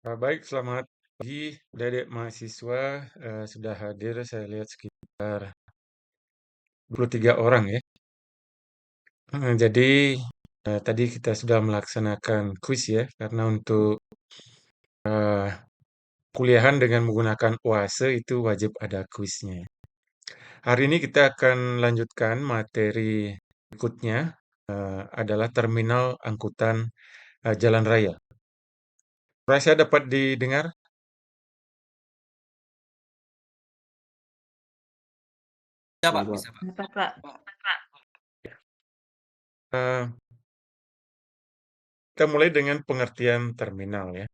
Baik, selamat pagi adik-adik mahasiswa. Sudah hadir saya lihat sekitar 23 orang ya. Jadi tadi kita sudah melaksanakan kuis ya, karena untuk eh, kuliahan dengan menggunakan UASE itu wajib ada kuisnya. Hari ini kita akan lanjutkan materi berikutnya, adalah terminal angkutan jalan raya. Suara saya dapat didengar? Bisa Ya, Pak, Pak. bisa Pak. Dapat, Pak. Eh, kita mulai dengan pengertian terminal ya.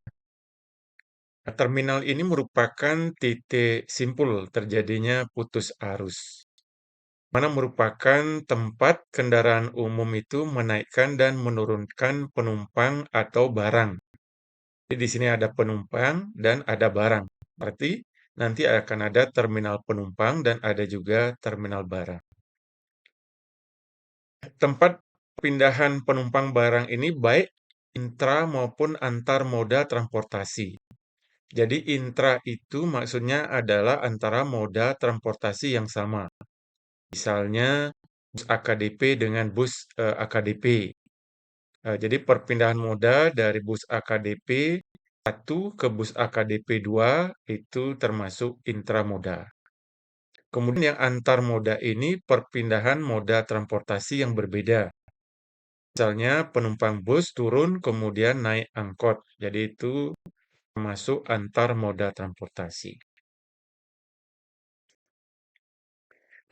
Terminal ini merupakan titik simpul terjadinya putus arus, mana merupakan tempat kendaraan umum itu menaikkan dan menurunkan penumpang atau barang. Jadi di sini ada penumpang dan ada barang. Berarti nanti akan ada terminal penumpang dan ada juga terminal barang. Tempat pindahan penumpang barang ini baik intra maupun antar moda transportasi. Jadi intra itu maksudnya adalah antara moda transportasi yang sama. Misalnya bus AKDP dengan bus AKDP. Jadi perpindahan moda dari bus AKDP 1 ke bus AKDP 2 itu termasuk intramoda. Kemudian yang antar moda ini perpindahan moda transportasi yang berbeda. Misalnya penumpang bus turun kemudian naik angkot. Jadi itu termasuk antar moda transportasi.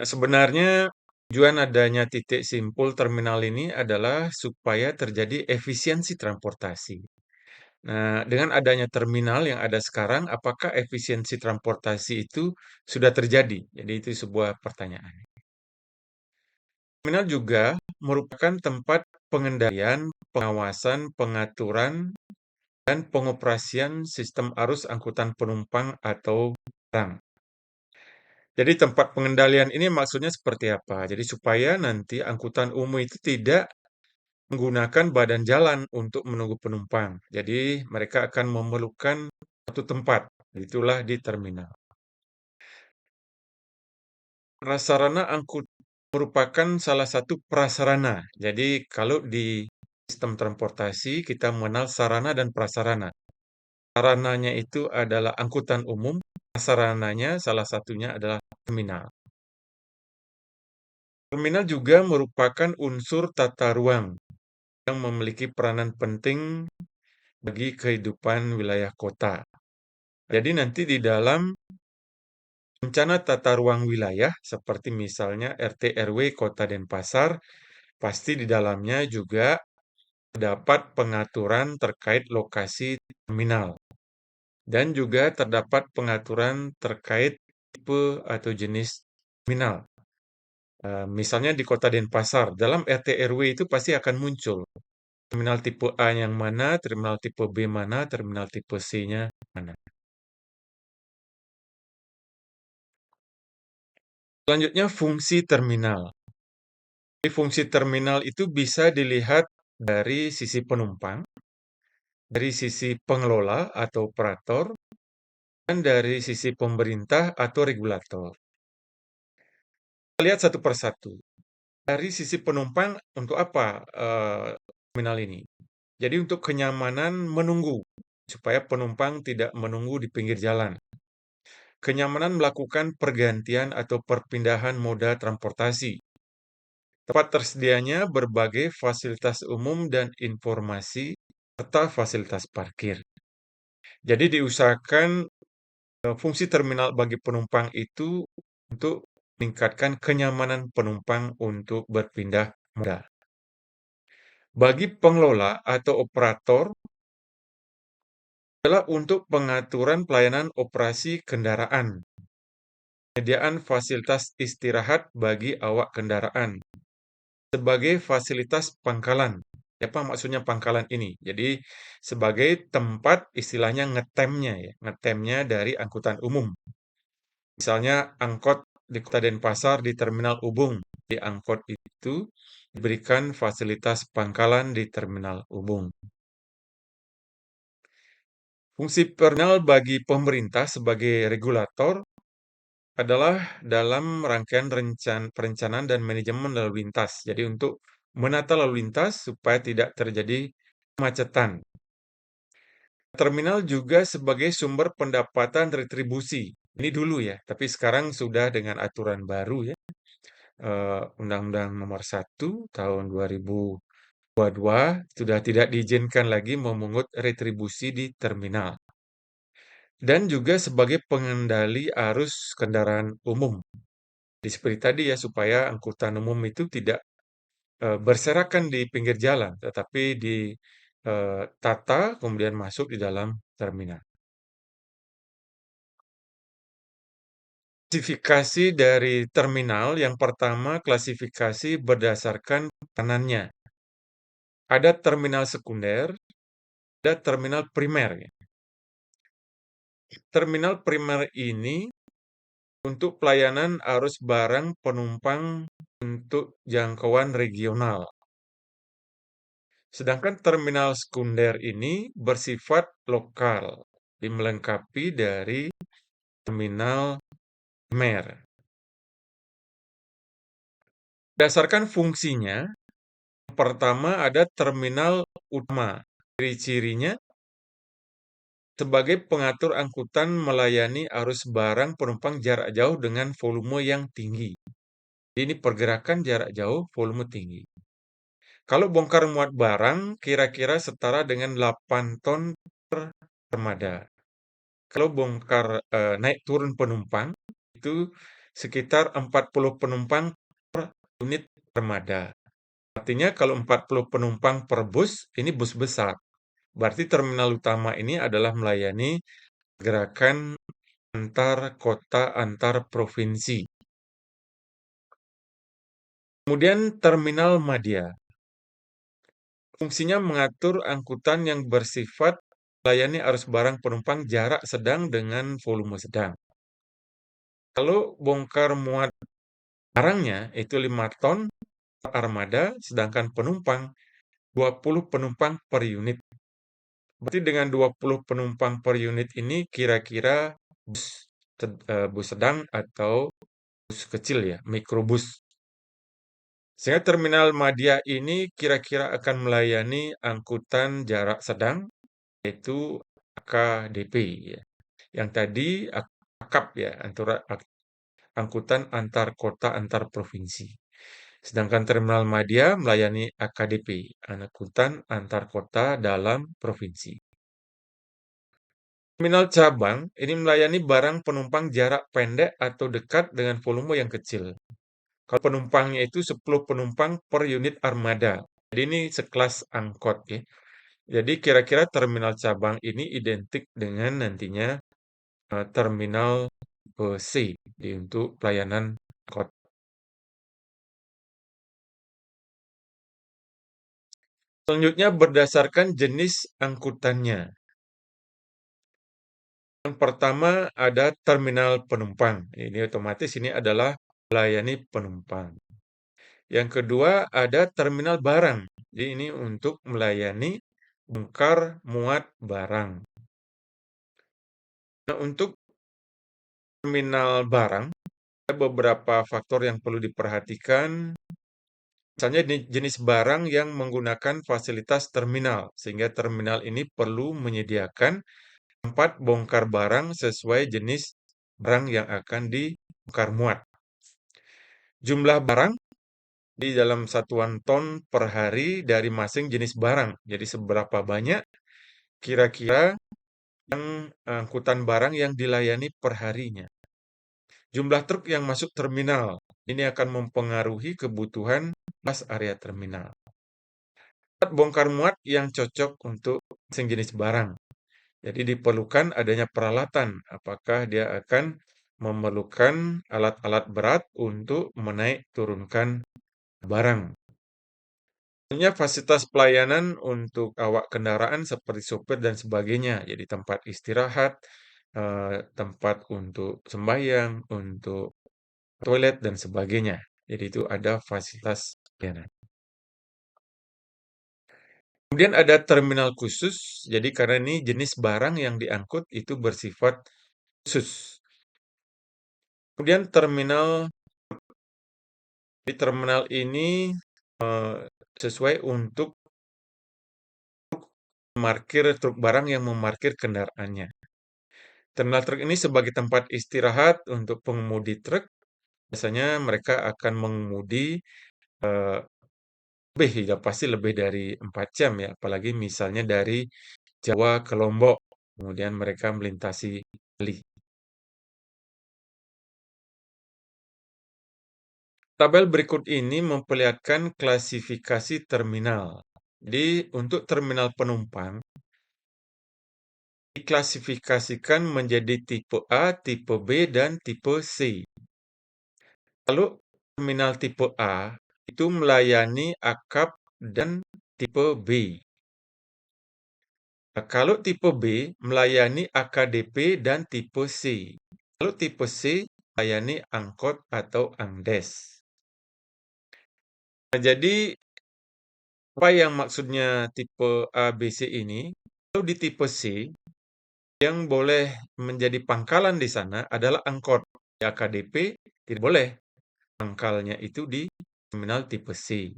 Nah, sebenarnya tujuan adanya titik simpul terminal ini adalah supaya terjadi efisiensi transportasi. Nah, dengan adanya terminal yang ada sekarang, apakah efisiensi transportasi itu sudah terjadi? Jadi itu sebuah pertanyaan. Terminal juga merupakan tempat pengendalian, pengawasan, pengaturan, dan pengoperasian sistem arus angkutan penumpang atau barang. Jadi tempat pengendalian ini maksudnya seperti apa? Jadi supaya nanti angkutan umum itu tidak menggunakan badan jalan untuk menunggu penumpang. Jadi mereka akan memerlukan satu tempat, itulah di terminal. Prasarana angkut merupakan salah satu prasarana. Jadi kalau di sistem transportasi kita mengenal sarana dan prasarana. Sarananya itu adalah angkutan umum, prasarananya salah satunya adalah terminal. Terminal juga merupakan unsur tata ruang yang memiliki peranan penting bagi kehidupan wilayah kota. Jadi nanti di dalam rencana tata ruang wilayah, seperti misalnya RT RW Kota Denpasar, pasti di dalamnya juga terdapat pengaturan terkait lokasi terminal. Dan juga terdapat pengaturan terkait tipe atau jenis terminal. Misalnya di Kota Denpasar, dalam RT RW itu pasti akan muncul terminal tipe A yang mana, terminal tipe B mana, terminal tipe C-nya mana. Selanjutnya fungsi terminal. Jadi fungsi terminal itu bisa dilihat dari sisi penumpang, dari sisi pengelola atau operator, dan dari sisi pemerintah atau regulator. Kita lihat satu persatu. Dari sisi penumpang, untuk apa terminal ini? Jadi untuk kenyamanan menunggu, supaya penumpang tidak menunggu di pinggir jalan. Kenyamanan melakukan pergantian atau perpindahan moda transportasi. Tempat tersedianya berbagai fasilitas umum dan informasi, serta fasilitas parkir. Jadi diusahakan fungsi terminal bagi penumpang itu untuk meningkatkan kenyamanan penumpang untuk berpindah moda. Bagi pengelola atau operator adalah untuk pengaturan pelayanan operasi kendaraan, penyediaan fasilitas istirahat bagi awak kendaraan, sebagai fasilitas pangkalan. Apa maksudnya pangkalan ini? Jadi sebagai tempat istilahnya ngetemnya ya, ngetemnya dari angkutan umum. Misalnya angkot di Kota Denpasar di Terminal Ubung, di angkot itu diberikan fasilitas pangkalan di Terminal Ubung. Fungsi terminal bagi pemerintah sebagai regulator adalah dalam rangkaian perencanaan dan manajemen lalu lintas. Jadi untuk menata lalu lintas supaya tidak terjadi kemacetan. Terminal juga sebagai sumber pendapatan retribusi. Ini dulu ya, tapi sekarang sudah dengan aturan baru ya, Undang-Undang Nomor 1 Tahun 2022 sudah tidak diizinkan lagi memungut retribusi di terminal. Dan juga sebagai pengendali arus kendaraan umum. Seperti tadi ya, supaya angkutan umum itu tidak berserakan di pinggir jalan, tetapi ditata kemudian masuk di dalam terminal. Klasifikasi dari terminal yang pertama klasifikasi berdasarkan peranannya. Ada terminal sekunder, ada terminal primer. Ya. Terminal primer ini untuk pelayanan arus barang penumpang untuk jangkauan regional. Sedangkan terminal sekunder ini bersifat lokal, melengkapi dari terminal primer. Berdasarkan fungsinya, pertama ada terminal utama. Ciri-cirinya sebagai pengatur angkutan melayani arus barang penumpang jarak jauh dengan volume yang tinggi. Ini pergerakan jarak jauh, volume tinggi. Kalau bongkar muat barang, kira-kira setara dengan 8 ton per armada. Kalau bongkar naik turun penumpang, itu sekitar 40 penumpang per unit armada. Artinya kalau 40 penumpang per bus, ini bus besar. Berarti terminal utama ini adalah melayani gerakan antar kota, antar provinsi. Kemudian terminal madya. Fungsinya mengatur angkutan yang bersifat melayani arus barang penumpang jarak sedang dengan volume sedang. Kalau bongkar muat barangnya itu 5 ton per armada, sedangkan penumpang 20 penumpang per unit. Berarti dengan 20 penumpang per unit ini kira-kira bus sedang atau bus kecil ya, mikrobus. Sehingga terminal madya ini kira-kira akan melayani angkutan jarak sedang, yaitu AKDP ya. Yang tadi akap ya, antara angkutan antar kota antar provinsi. Sedangkan terminal madya melayani AKDP, angkutan antar kota dalam provinsi. Terminal cabang ini melayani barang penumpang jarak pendek atau dekat dengan volume yang kecil. Kalau penumpangnya itu 10 penumpang per unit armada. Jadi ini sekelas angkot ya. Jadi kira-kira terminal cabang ini identik dengan nantinya terminal C untuk pelayanan angkot. Selanjutnya berdasarkan jenis angkutannya. Yang pertama ada terminal penumpang. Ini otomatis ini adalah melayani penumpang. Yang kedua ada terminal barang. Jadi ini untuk melayani bongkar muat barang. Nah, untuk terminal barang ada beberapa faktor yang perlu diperhatikan. Misalnya jenis barang yang menggunakan fasilitas terminal, sehingga terminal ini perlu menyediakan tempat bongkar barang sesuai jenis barang yang akan dibongkar muat. Jumlah barang di dalam satuan ton per hari dari masing jenis barang. Jadi seberapa banyak kira-kira yang angkutan barang yang dilayani per harinya. Jumlah truk yang masuk terminal. Ini akan mempengaruhi kebutuhan luas area terminal. Tempat bongkar muat yang cocok untuk masing jenis barang. Jadi diperlukan adanya peralatan. Apakah dia akan memerlukan alat-alat berat untuk menaik turunkan barang. Tentunya fasilitas pelayanan untuk awak kendaraan seperti sopir dan sebagainya. Jadi tempat istirahat, tempat untuk sembahyang, untuk toilet dan sebagainya. Jadi itu ada fasilitas pelayanan. Kemudian ada terminal khusus, jadi karena ini jenis barang yang diangkut itu bersifat khusus. Kemudian di terminal ini sesuai untuk memarkir truk barang yang memarkir kendaraannya. Terminal truk ini sebagai tempat istirahat untuk pengemudi truk. Biasanya mereka akan mengemudi eh, ya pasti lebih dari 4 jam ya, apalagi misalnya dari Jawa ke Lombok, kemudian mereka melintasi Bali. Tabel berikut ini memperlihatkan klasifikasi terminal. Jadi untuk terminal penumpang diklasifikasikan menjadi tipe A, tipe B, dan tipe C. Lalu terminal tipe A itu melayani akap dan tipe B. Nah, kalau tipe B melayani AKDP dan tipe C. Kalau tipe C melayani angkot atau angdes. Nah, jadi apa yang maksudnya tipe A, B, C ini? Kalau di tipe C, yang boleh menjadi pangkalan di sana adalah angkot. Di AKDP tidak boleh. Pangkalnya itu di terminal tipe C.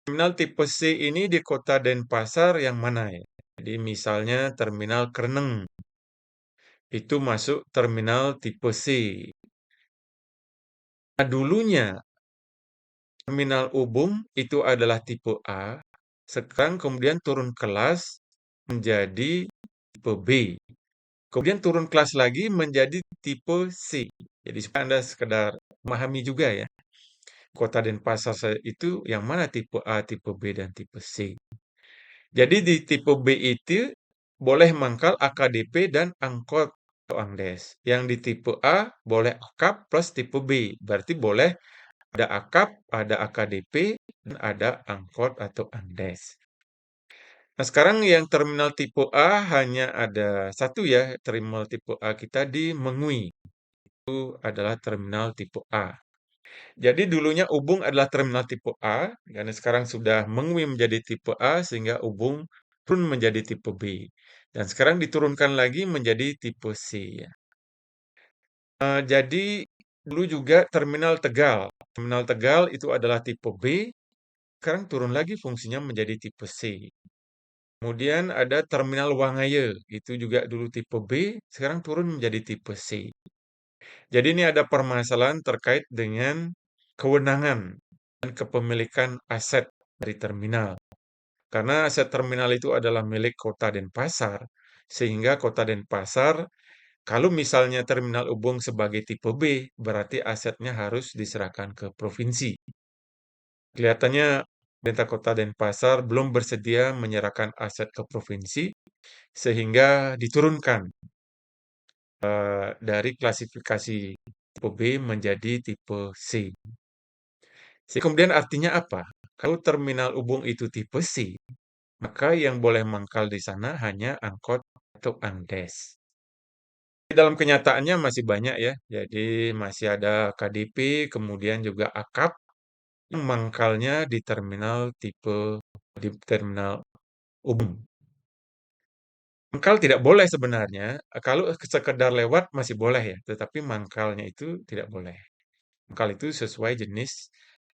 Terminal tipe C ini di kota Denpasar yang mana ya? Jadi misalnya terminal Kreneng, itu masuk terminal tipe C. Nah, dulunya terminal Ubung itu adalah tipe A, sekarang kemudian turun kelas menjadi tipe B. Kemudian turun kelas lagi menjadi tipe C. Jadi supaya Anda sekedar memahami juga ya, kota Denpasar itu yang mana tipe A, tipe B, dan tipe C. Jadi di tipe B itu boleh mangkal AKDP dan angkot atau angdes. Yang di tipe A boleh akap plus tipe B. Berarti boleh ada akap, ada AKDP, dan ada angkot atau angdes. Nah, sekarang yang terminal tipe A hanya ada satu ya, terminal tipe A kita di Mengui. Itu adalah terminal tipe A. Jadi dulunya Ubung adalah terminal tipe A, karena sekarang sudah Mengui menjadi tipe A, sehingga Ubung turun menjadi tipe B. Dan sekarang diturunkan lagi menjadi tipe C. Ya. Jadi dulu juga terminal Tegal. Terminal Tegal itu adalah tipe B, sekarang turun lagi fungsinya menjadi tipe C. Kemudian ada terminal Wangaye, itu juga dulu tipe B, sekarang turun menjadi tipe C. Jadi ini ada permasalahan terkait dengan kewenangan dan kepemilikan aset dari terminal. Karena aset terminal itu adalah milik Kota Denpasar, sehingga Kota Denpasar, kalau misalnya terminal Ubung sebagai tipe B, berarti asetnya harus diserahkan ke provinsi. Kelihatannya pemerintah Kota Denpasar belum bersedia menyerahkan aset ke provinsi, sehingga diturunkan dari klasifikasi tipe B menjadi tipe C. Kemudian artinya apa? Kalau terminal Ubung itu tipe C, maka yang boleh mangkal di sana hanya angkot atau angdes. Dalam kenyataannya masih banyak ya, jadi masih ada KDP, kemudian juga akap yang mangkalnya di terminal Ubung. Mangkal tidak boleh sebenarnya, kalau sekedar lewat masih boleh ya, tetapi mangkalnya itu tidak boleh. Mangkal itu sesuai jenis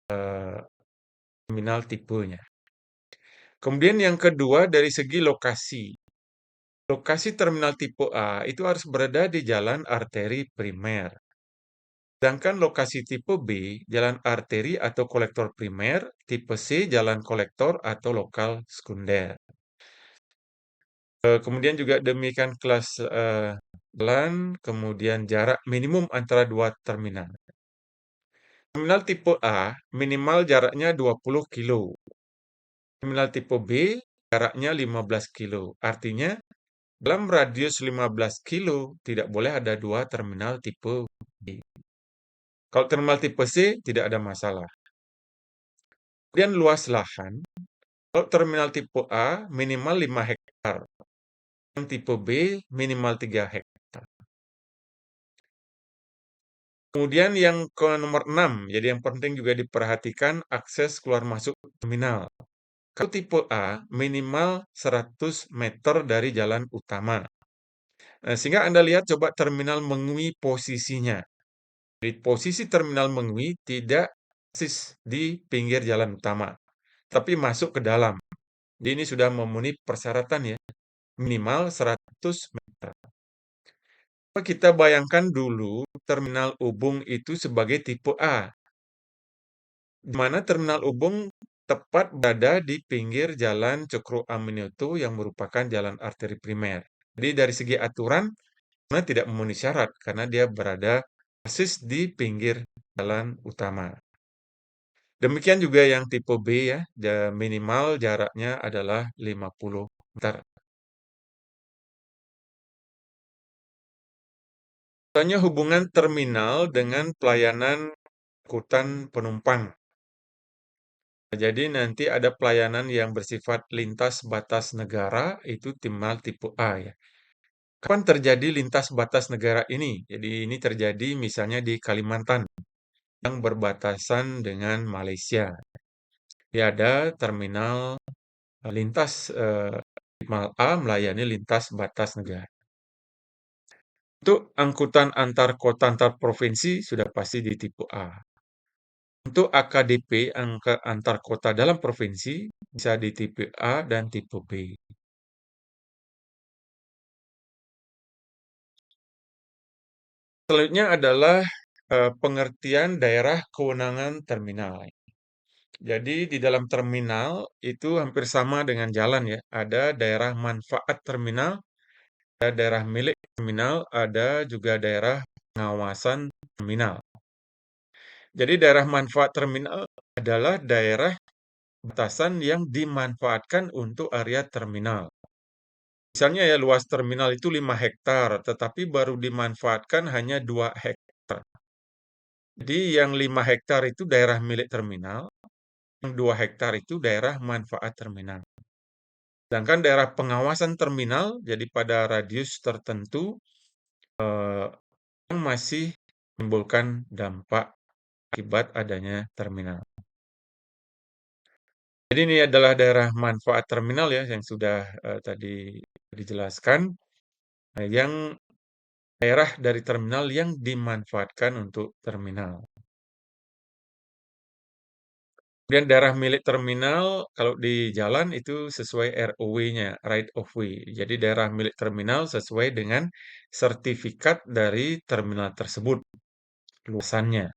terminal tipenya. Kemudian yang kedua dari segi lokasi. Lokasi terminal tipe A itu harus berada di jalan arteri primer. Sedangkan lokasi tipe B, jalan arteri atau kolektor primer, tipe C, jalan kolektor atau lokal sekunder. Kemudian juga demikian kelas jalan, kemudian jarak minimum antara dua terminal. Terminal tipe A minimal jaraknya 20 kilo. Terminal tipe B jaraknya 15 kilo. Artinya dalam radius 15 kilo tidak boleh ada dua terminal tipe B. Kalau terminal tipe C tidak ada masalah. Kemudian luas lahan, kalau terminal tipe A minimal 5 hektar. Yang tipe B minimal 3 hektar. Kemudian yang ke nomor 6, jadi yang penting juga diperhatikan akses keluar masuk terminal. Kalau tipe A, minimal 100 meter dari jalan utama. Sehingga Anda lihat coba terminal Mengwi posisinya. Di posisi terminal Mengwi tidak persis di pinggir jalan utama, tapi masuk ke dalam. Jadi ini sudah memenuhi persyaratan ya, minimal 100 meter. Coba kita bayangkan dulu terminal Ubung itu sebagai tipe A, di mana terminal Ubung tepat berada di pinggir jalan Cokro Aminoto yang merupakan jalan arteri primer. Jadi dari segi aturan, sebenarnya tidak memenuhi syarat karena dia berada persis di pinggir jalan utama. Demikian juga yang tipe B ya, minimal jaraknya adalah 50 meter. Contohnya hubungan terminal dengan pelayanan angkutan penumpang. Jadi nanti ada pelayanan yang bersifat lintas batas negara, itu tipe A ya. Kapan terjadi lintas batas negara ini? Jadi ini terjadi misalnya di Kalimantan yang berbatasan dengan Malaysia. Dia ada terminal lintas terminal A melayani lintas batas negara. Untuk angkutan antar kota antar provinsi sudah pasti di tipe A. Untuk AKDP angka antar kota dalam provinsi bisa di tipe A dan tipe B. Selanjutnya adalah pengertian daerah kewenangan terminal. Jadi di dalam terminal itu hampir sama dengan jalan ya. Ada daerah manfaat terminal, ada daerah milik terminal, ada juga daerah pengawasan terminal. Jadi daerah manfaat terminal adalah daerah batasan yang dimanfaatkan untuk area terminal. Misalnya ya luas terminal itu 5 hektar, tetapi baru dimanfaatkan hanya 2 hektar. Jadi yang 5 hektar itu daerah milik terminal, yang 2 hektar itu daerah manfaat terminal. Sedangkan daerah pengawasan terminal, jadi pada radius tertentu yang masih menimbulkan dampak akibat adanya terminal. Jadi ini adalah daerah manfaat terminal ya yang sudah tadi dijelaskan, yang daerah dari terminal yang dimanfaatkan untuk terminal. Kemudian daerah milik terminal kalau di jalan itu sesuai ROW-nya, right of way. Jadi daerah milik terminal sesuai dengan sertifikat dari terminal tersebut, luasannya.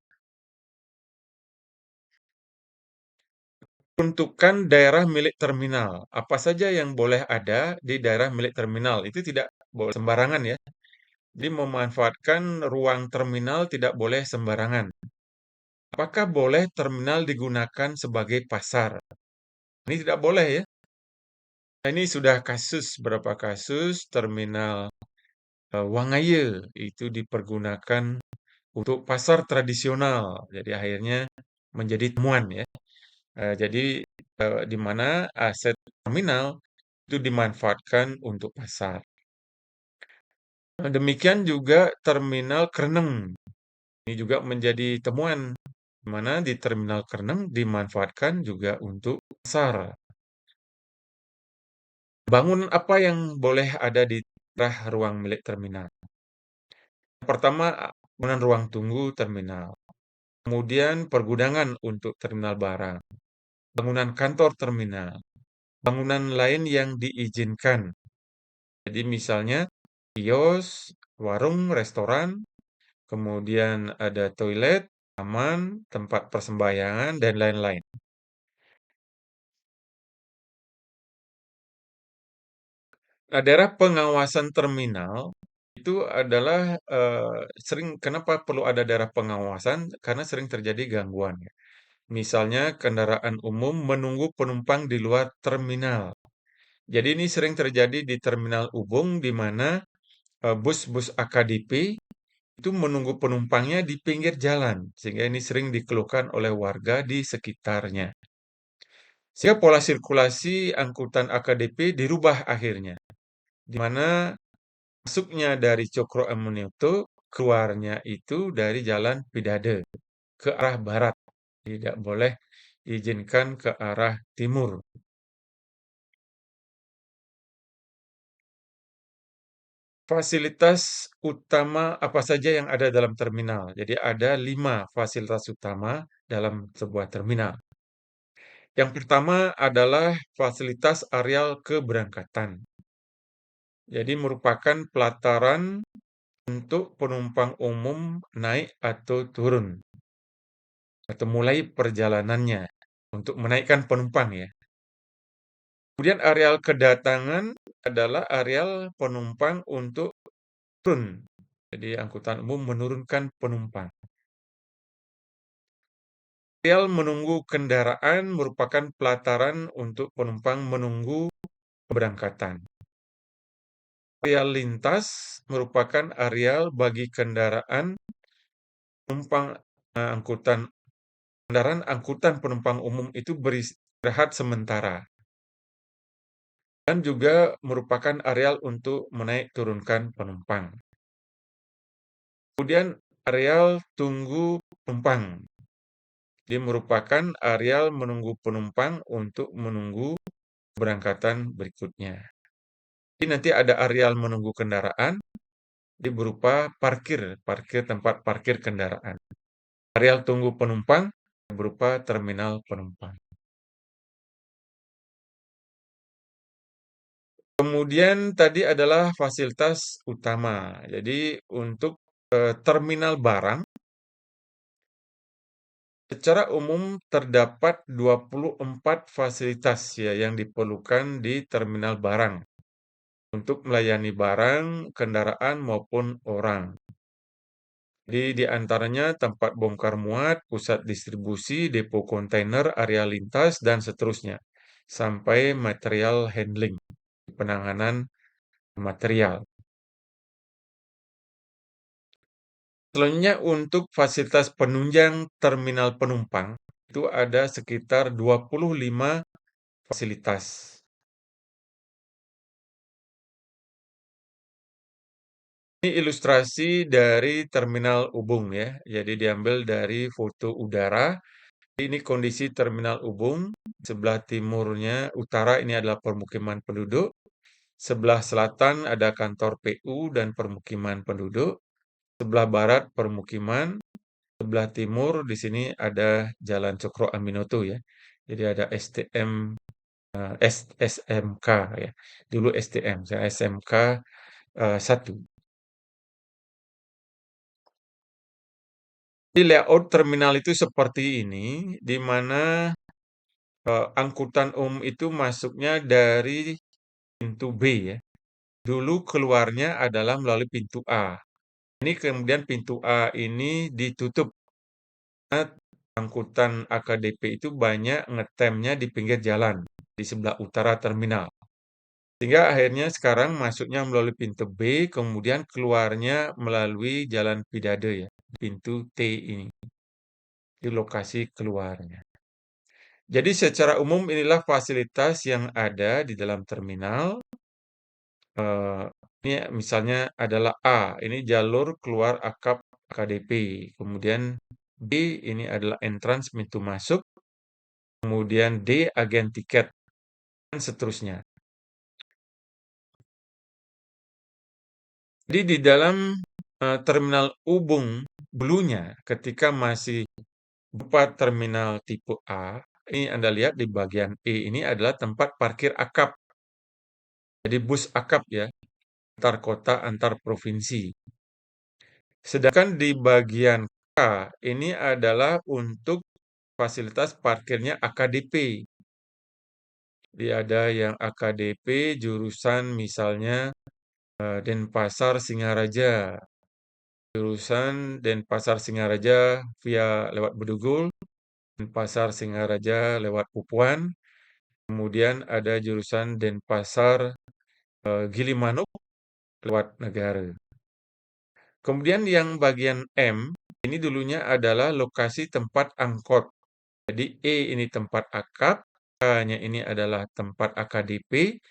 Peruntukan daerah milik terminal. Apa saja yang boleh ada di daerah milik terminal? Itu tidak boleh sembarangan ya. Jadi memanfaatkan ruang terminal tidak boleh sembarangan. Apakah boleh terminal digunakan sebagai pasar? Ini tidak boleh ya. Ini sudah berapa kasus terminal Wangaye itu dipergunakan untuk pasar tradisional. Jadi akhirnya menjadi temuan ya. Jadi di mana aset terminal itu dimanfaatkan untuk pasar. Demikian juga terminal Kreneng. Ini juga menjadi temuan di mana di terminal Kreneng dimanfaatkan juga untuk pasar. Bangunan apa yang boleh ada di daerah ruang milik terminal? Pertama, bangunan ruang tunggu terminal. Kemudian pergudangan untuk terminal barang. Bangunan kantor terminal. Bangunan lain yang diizinkan. Jadi misalnya kios, warung, restoran, kemudian ada toilet, taman, tempat persembahyangan, dan lain-lain. Nah, daerah pengawasan terminal itu adalah kenapa perlu ada daerah pengawasan? Karena sering terjadi gangguan. Ya. Misalnya kendaraan umum menunggu penumpang di luar terminal. Jadi ini sering terjadi di terminal Ubung di mana bus-bus AKDP itu menunggu penumpangnya di pinggir jalan, sehingga ini sering dikeluhkan oleh warga di sekitarnya. Sehingga pola sirkulasi angkutan AKDP dirubah akhirnya, di mana masuknya dari Cokro Aminoto, keluarnya itu dari Jalan Pidade ke arah barat. Tidak boleh diizinkan ke arah timur. Fasilitas utama apa saja yang ada dalam terminal? Jadi ada 5 fasilitas utama dalam sebuah terminal. Yang pertama adalah fasilitas areal keberangkatan. Jadi merupakan pelataran untuk penumpang umum naik atau turun, atau mulai perjalanannya untuk menaikkan penumpang ya. Kemudian areal kedatangan adalah areal penumpang untuk turun. Jadi angkutan umum menurunkan penumpang. Areal menunggu kendaraan merupakan pelataran untuk penumpang menunggu keberangkatan. Areal lintas merupakan areal bagi kendaraan penumpang kendaraan angkutan penumpang umum itu beristirahat sementara dan juga merupakan areal untuk menaik turunkan penumpang. Kemudian areal tunggu penumpang. Dia merupakan areal menunggu penumpang untuk menunggu keberangkatan berikutnya. Jadi nanti ada areal menunggu kendaraan, dia berupa parkir tempat parkir kendaraan. Areal tunggu penumpang berupa terminal penumpang. Kemudian tadi adalah fasilitas utama. Jadi untuk terminal barang, secara umum terdapat 24 fasilitas ya yang diperlukan di terminal barang untuk melayani barang, kendaraan maupun orang. Jadi di antaranya tempat bongkar muat, pusat distribusi, depo kontainer, area lintas, dan seterusnya. Sampai material handling, penanganan material. Selanjutnya untuk fasilitas penunjang terminal penumpang, itu ada sekitar 25 fasilitas. Ini ilustrasi dari terminal Ubung ya. Jadi diambil dari foto udara. Ini kondisi terminal Ubung. Sebelah timurnya utara ini adalah permukiman penduduk. Sebelah selatan ada kantor PU dan permukiman penduduk. Sebelah barat permukiman. Sebelah timur di sini ada Jalan Cokro Aminoto ya. Jadi ada STM SMK ya. Dulu STM, sekarang SMK 1. Di layout terminal itu seperti ini, di mana angkutan umum itu masuknya dari pintu B ya. Dulu keluarnya adalah melalui pintu A. Ini kemudian pintu A ini ditutup. Karena angkutan AKDP itu banyak ngetemnya di pinggir jalan di sebelah utara terminal. Sehingga akhirnya sekarang masuknya melalui pintu B, kemudian keluarnya melalui jalan Pidade ya, pintu T ini. Di lokasi keluarnya. Jadi secara umum inilah fasilitas yang ada di dalam terminal. Eh, ini misalnya adalah A, ini jalur keluar akap KDP. Kemudian B, ini adalah entrance pintu masuk. Kemudian D, agen tiket, dan seterusnya. Jadi di dalam terminal Ubung dulunya ketika masih berupa terminal tipe A, ini Anda lihat di bagian E ini adalah tempat parkir akap. Jadi bus akap ya, antar kota, antar provinsi. Sedangkan di bagian K ini adalah untuk fasilitas parkirnya AKDP. Jadi ada yang AKDP jurusan misalnya Denpasar Singaraja. Jurusan Denpasar Singaraja via lewat Bedugul, Denpasar Singaraja lewat Pupuan. Kemudian ada jurusan Denpasar Gilimanuk lewat Negara. Kemudian yang bagian M, ini dulunya adalah lokasi tempat angkot. Jadi E ini tempat akap, K-nya ini adalah tempat AKDP,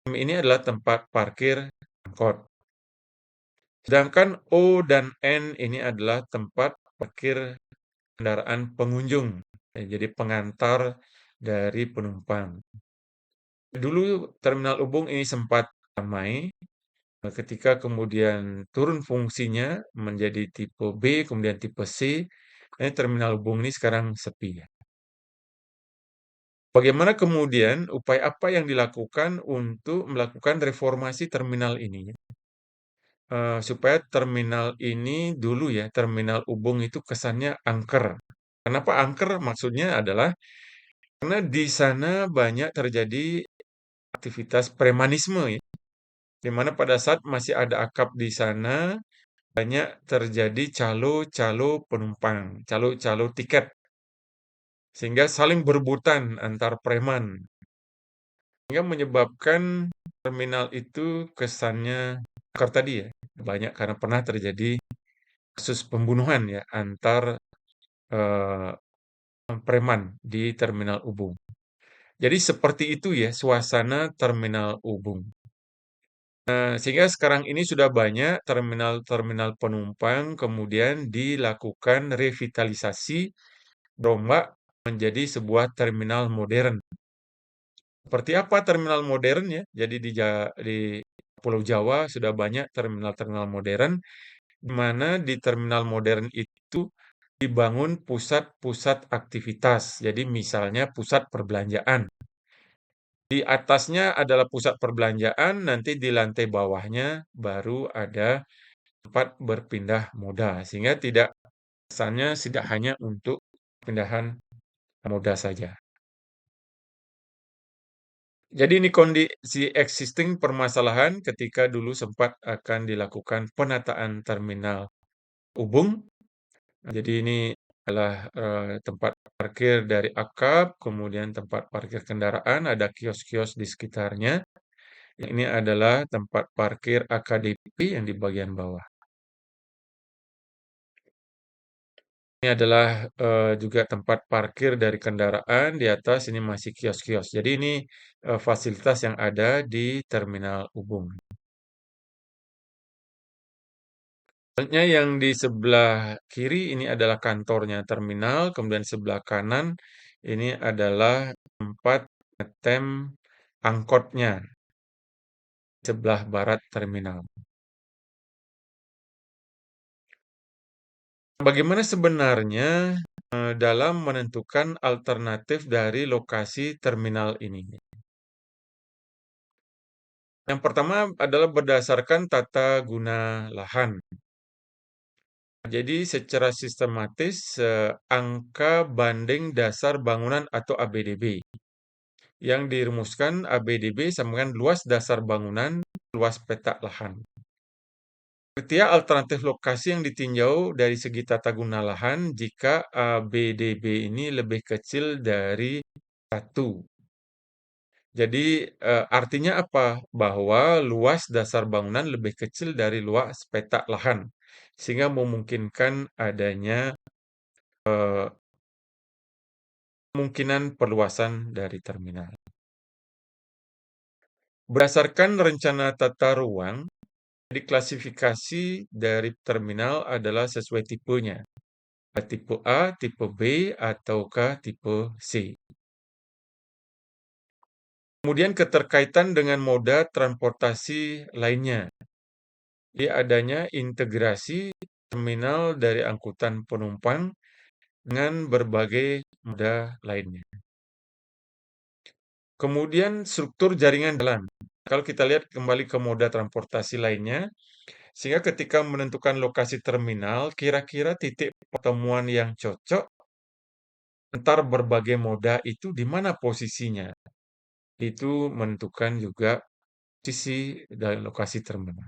M ini adalah tempat parkir angkot. Sedangkan O dan N ini adalah tempat parkir kendaraan pengunjung, jadi pengantar dari penumpang. Dulu Terminal Ubung ini sempat ramai, Ketika kemudian turun fungsinya menjadi tipe B, kemudian tipe C, terminal hubung ini sekarang sepi ya. Bagaimana kemudian upaya apa yang dilakukan untuk melakukan reformasi terminal ini ya? Supaya terminal ini dulu ya, terminal hubung itu kesannya angker. Kenapa angker? Maksudnya adalah karena di sana banyak terjadi aktivitas premanisme ya, di mana pada saat masih ada akap di sana, banyak terjadi calo-calo penumpang, calo-calo tiket, sehingga saling berebutan antar preman, sehingga menyebabkan terminal itu kesannya angker tadi ya, banyak karena pernah terjadi kasus pembunuhan ya antar eh, preman di terminal Ubung. Jadi seperti itu ya suasana terminal Ubung. Sehingga sekarang ini sudah banyak terminal-terminal penumpang kemudian dilakukan revitalisasi berombak menjadi sebuah terminal modern. Seperti apa terminal modern ya? Jadi di Pulau Jawa sudah banyak terminal-terminal modern, di mana di terminal modern itu dibangun pusat-pusat aktivitas. Jadi misalnya pusat perbelanjaan. Di atasnya adalah pusat perbelanjaan, nanti di lantai bawahnya baru ada tempat berpindah moda. Sehingga kesannya tidak hanya untuk pindahan moda saja. Jadi ini kondisi existing permasalahan ketika dulu sempat akan dilakukan penataan terminal Ubung. Jadi ini adalah tempat parkir dari akap, kemudian tempat parkir kendaraan, ada kios-kios di sekitarnya. Ini adalah tempat parkir AKDP yang di bagian bawah. Ini adalah juga tempat parkir dari kendaraan, di atas ini masih kios-kios. Jadi ini fasilitas yang ada di Terminal Ubung. Selanjutnya yang di sebelah kiri ini adalah kantornya terminal, kemudian sebelah kanan ini adalah tempat ngetem angkotnya, sebelah barat terminal. Bagaimana sebenarnya dalam menentukan alternatif dari lokasi terminal ini? Yang pertama adalah berdasarkan tata guna lahan. Jadi secara sistematis angka banding dasar bangunan atau ABDB yang dirumuskan ABDB sama dengan luas dasar bangunan, luas petak lahan. Kriteria alternatif lokasi yang ditinjau dari segi tata guna lahan jika ABDB ini lebih kecil dari 1. Jadi artinya apa? Bahwa luas dasar bangunan lebih kecil dari luas petak lahan, sehingga memungkinkan adanya kemungkinan perluasan dari terminal. Berdasarkan rencana tata ruang, jadi klasifikasi dari terminal adalah sesuai tipenya. Tipe A, tipe B, ataukah tipe C. Kemudian keterkaitan dengan moda transportasi lainnya. Jadi adanya integrasi terminal dari angkutan penumpang dengan berbagai moda lainnya. Kemudian struktur jaringan jalan. Kalau kita lihat kembali ke moda transportasi lainnya, sehingga ketika menentukan lokasi terminal, kira-kira titik pertemuan yang cocok antar berbagai moda itu di mana posisinya. Itu menentukan juga posisi dari lokasi terminal.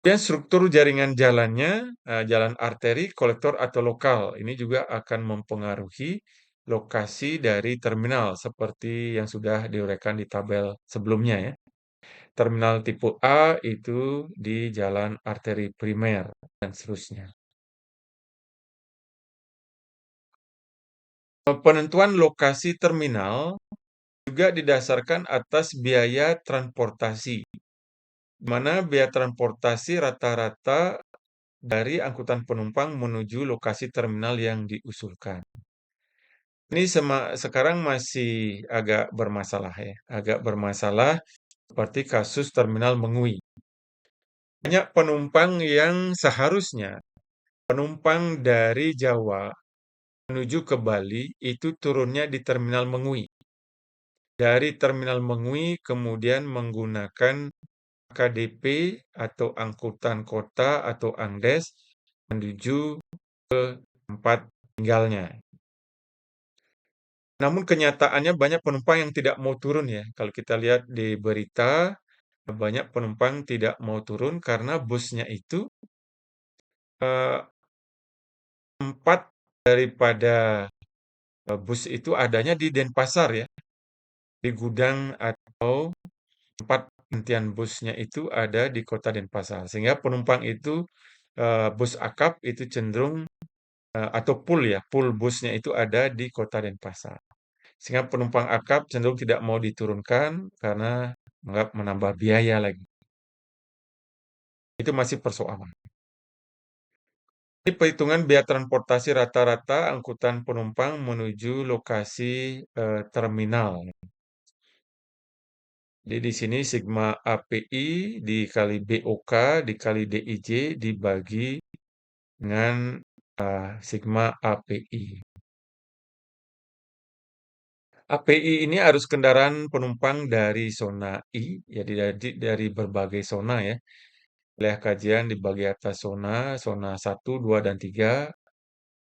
Dan struktur jaringan jalannya, jalan arteri, kolektor, atau lokal. Ini juga akan mempengaruhi lokasi dari terminal seperti yang sudah diuraikan di tabel sebelumnya ya. Terminal tipe A itu di jalan arteri primer dan seterusnya. Penentuan lokasi terminal juga didasarkan atas biaya transportasi, di mana biaya transportasi rata-rata dari angkutan penumpang menuju lokasi terminal yang diusulkan. Ini sekarang masih agak bermasalah ya, agak bermasalah seperti kasus terminal Mengui. Banyak penumpang yang seharusnya penumpang dari Jawa menuju ke Bali itu turunnya di terminal Mengui. Dari terminal Mengui kemudian menggunakan KDP atau angkutan kota atau Angdes menuju tempat tinggalnya. Namun kenyataannya banyak penumpang yang tidak mau turun ya. Kalau kita lihat di berita, banyak penumpang tidak mau turun karena busnya itu eh, tempat daripada bus itu adanya di Denpasar ya, di gudang atau tempat penantian busnya itu ada di kota Denpasar. Sehingga penumpang itu bus akap itu cenderung atau pool ya, pool busnya itu ada di kota Denpasar. Sehingga penumpang akap cenderung tidak mau diturunkan karena menganggap menambah biaya lagi. Itu masih persoalan. Ini perhitungan biaya transportasi rata-rata angkutan penumpang menuju lokasi terminal. Jadi di sini sigma API dikali BOK dikali DIJ dibagi dengan sigma API. API ini arus kendaraan penumpang dari zona I, jadi dari berbagai zona ya. Wilayah kajian dibagi atas zona, zona 1, 2, dan 3,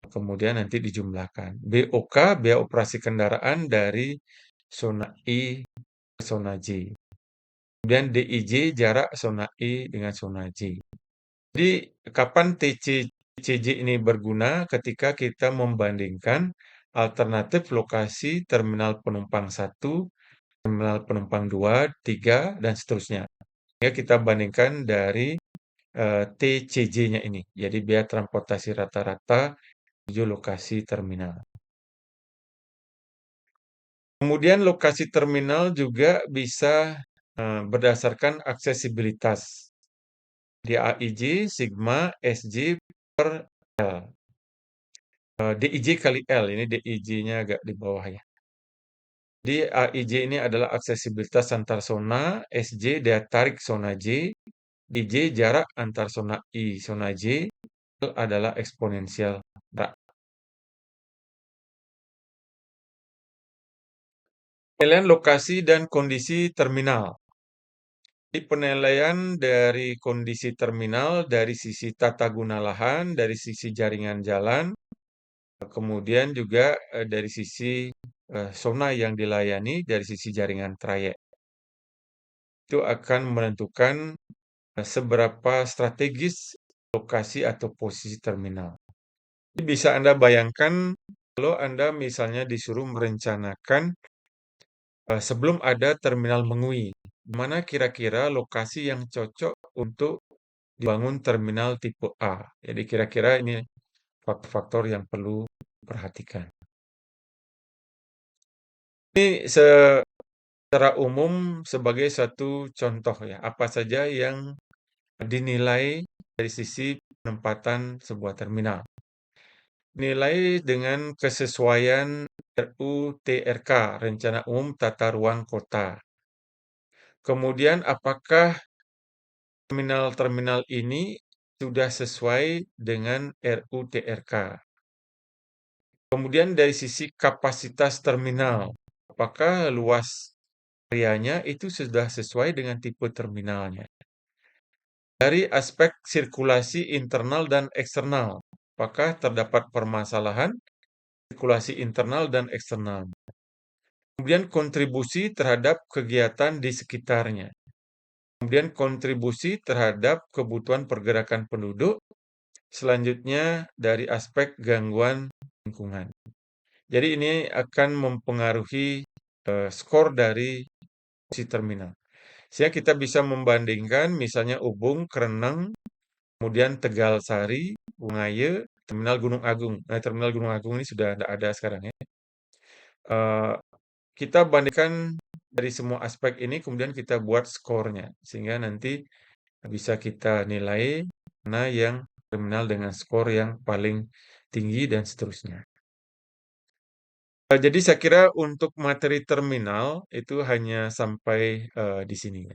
kemudian nanti dijumlahkan. BOK, biaya operasi kendaraan dari zona I ke zona J. Kemudian DIJ, jarak zona I dengan zona J. Jadi, kapan TCJ ini berguna? Ketika kita membandingkan alternatif lokasi terminal penumpang 1, terminal penumpang 2, 3, dan seterusnya. Ya, kita bandingkan dari TCJ-nya ini. Jadi biaya transportasi rata-rata menuju lokasi terminal. Kemudian lokasi terminal juga bisa berdasarkan aksesibilitas. Di AIJ, sigma, SJ per L. DIJ kali L, ini DIJ-nya agak di bawah ya. Di AIJ ini adalah aksesibilitas antar zona, SJ daya tarik zona J, DJ jarak antar zona I, zona J, L adalah eksponensial jarak. Penilaian lokasi dan kondisi terminal. Di penilaian dari kondisi terminal, dari sisi tata guna lahan, dari sisi jaringan jalan, kemudian juga dari sisi zona yang dilayani, dari sisi jaringan trayek. Itu akan menentukan seberapa strategis lokasi atau posisi terminal. Jadi bisa Anda bayangkan kalau Anda misalnya disuruh merencanakan sebelum ada terminal Mengui, di mana kira-kira lokasi yang cocok untuk dibangun terminal tipe A. Jadi kira-kira ini faktor-faktor yang perlu diperhatikan. Ini secara umum sebagai satu contoh ya, apa saja yang dinilai dari sisi penempatan sebuah terminal. Nilai dengan kesesuaian RUTRK, Rencana Umum Tata Ruang Kota. Kemudian apakah terminal-terminal ini sudah sesuai dengan RUTRK? Kemudian dari sisi kapasitas terminal, apakah luas areanya itu sudah sesuai dengan tipe terminalnya? Dari aspek sirkulasi internal dan eksternal, apakah terdapat permasalahan sirkulasi internal dan eksternal? Kemudian kontribusi terhadap kegiatan di sekitarnya. Kemudian kontribusi terhadap kebutuhan pergerakan penduduk. Selanjutnya dari aspek gangguan lingkungan. Jadi ini akan mempengaruhi skor dari posisi terminal. Sehingga kita bisa membandingkan misalnya Ubung, Kreneng, kemudian Tegalsari, Bungaya, Terminal Gunung Agung. Nah, Terminal Gunung Agung ini sudah tidak ada sekarang ya. Kita bandingkan dari semua aspek ini, kemudian kita buat skornya. Sehingga nanti bisa kita nilai mana yang terminal dengan skor yang paling tinggi dan seterusnya. Jadi saya kira untuk materi terminal itu hanya sampai, di sini ya.